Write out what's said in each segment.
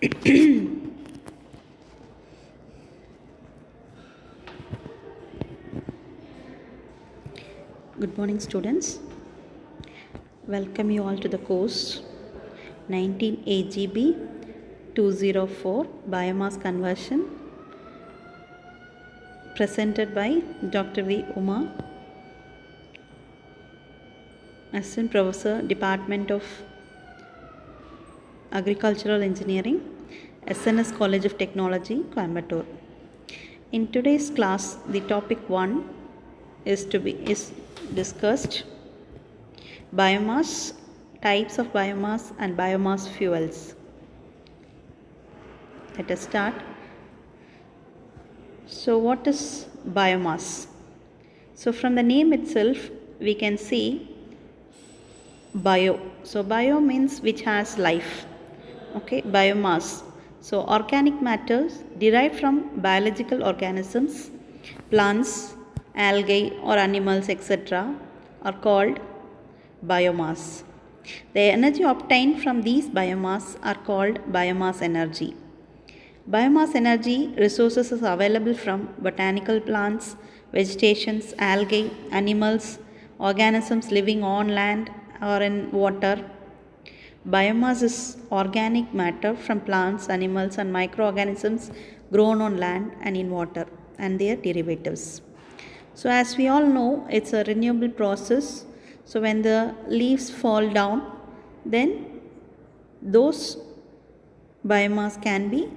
Good morning, students. Welcome you all to the course 19 AGB 204 Biomass Conversion, presented by Dr.V Uma, Assistant Professor, Department of Agricultural Engineering, SNS College of Technology, Coimbatore. In today's class, the topic 1 is discussed: biomass, types of biomass and biomass fuels. Let us start. So what is biomass? So from the name itself we can see bio. So bio means which has life. Okay, biomass. So organic matters derived from biological organisms, plants, algae or animals, etc. are called biomass. The energy obtained from these biomass are called biomass energy. Biomass energy resources is available from botanical plants, vegetations, algae, animals, organisms living on land or in water. Biomass is organic matter from plants, animals and microorganisms grown on land and in water and their derivatives. So as we all know, it's a renewable process. So when the leaves fall down, then those biomass can be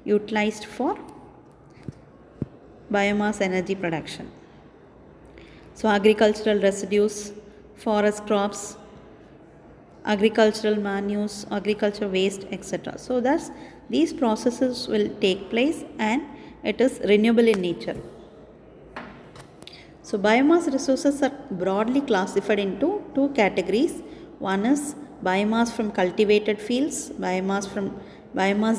utilized for biomass energy production. So agricultural residues, forest crops, agricultural manures, agriculture waste, etc. So thus these processes will take place and it is renewable in nature. So biomass resources are broadly classified into two categories. One is biomass from cultivated fields, biomass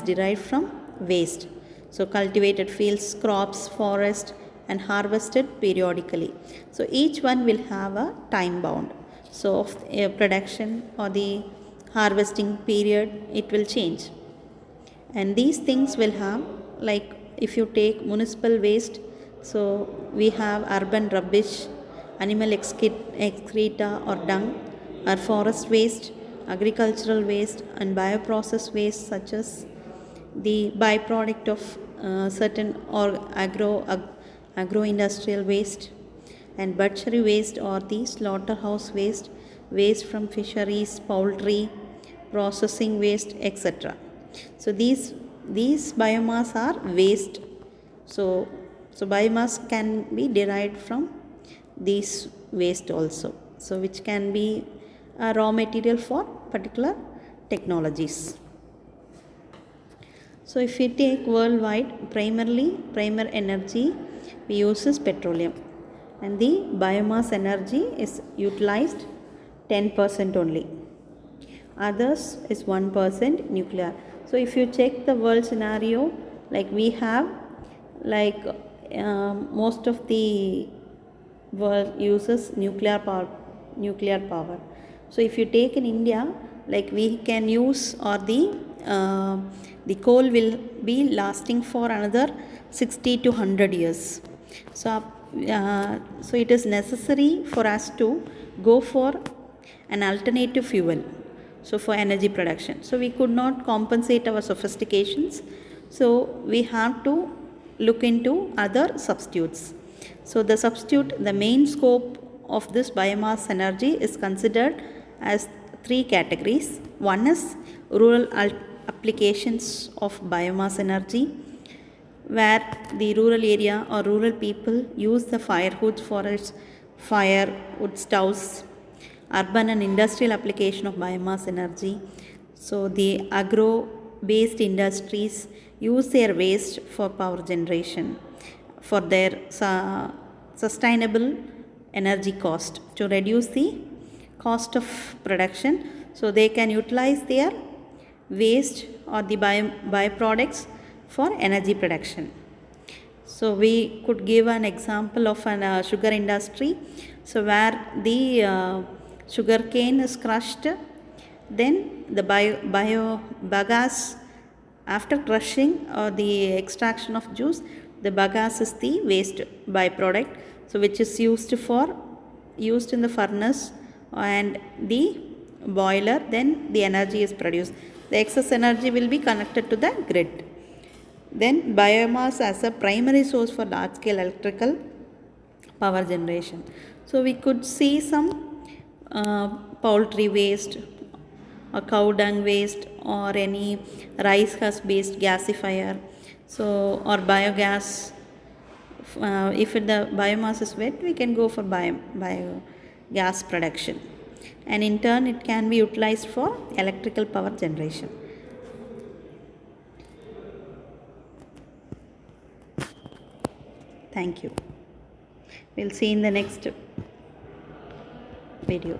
derived from waste. So cultivated fields, crops, forest and harvested periodically. So each one will have a time bound. So of production or the harvesting period, it will change. And these things will have, like if you take municipal waste, so we have urban rubbish, animal excreta or dung, or forest waste, agricultural waste and bioprocess waste such as the byproduct of certain or agro-industrial waste, and butchery waste or the slaughterhouse waste, waste from fisheries, poultry, processing waste, etc. So these biomass are waste. So biomass can be derived from these waste also. So which can be a raw material for particular technologies. So if we take worldwide, primer energy we use is petroleum, and the biomass energy is utilized 10% only. Others is 1% nuclear. So if you check the world scenario, like we have most of the world uses nuclear power. So if you take in India, like we can use, or the coal will be lasting for another 60 to 100 years. So it is necessary for us to go for an alternative fuel, so for energy production. So we could not compensate our sophistications, so we have to look into other substitutes. So the main scope of this biomass energy is considered as three categories. One is rural applications of biomass energy, where the rural area or rural people use the firewoods for its firewood stoves. Urban and industrial application of biomass energy. So the agro-based industries use their waste for power generation for their sustainable energy cost, to reduce the cost of production. So they can utilize their waste or the byproducts for energy production. So we could give an example of an sugar industry. So where the sugar cane is crushed, then the biogas After crushing or the extraction of juice, the bagasse is the waste byproduct, so which is used in the furnace and the boiler. Then the energy is produced. The excess energy will be connected to the grid. Then biomass as a primary source for large scale electrical power generation. So we could see some poultry waste or cow dung waste or any rice husk based gasifier, so or biogas. If the biomass is wet, we can go for biogas production, and in turn it can be utilized for electrical power generation. Thank you. We'll see in the next video.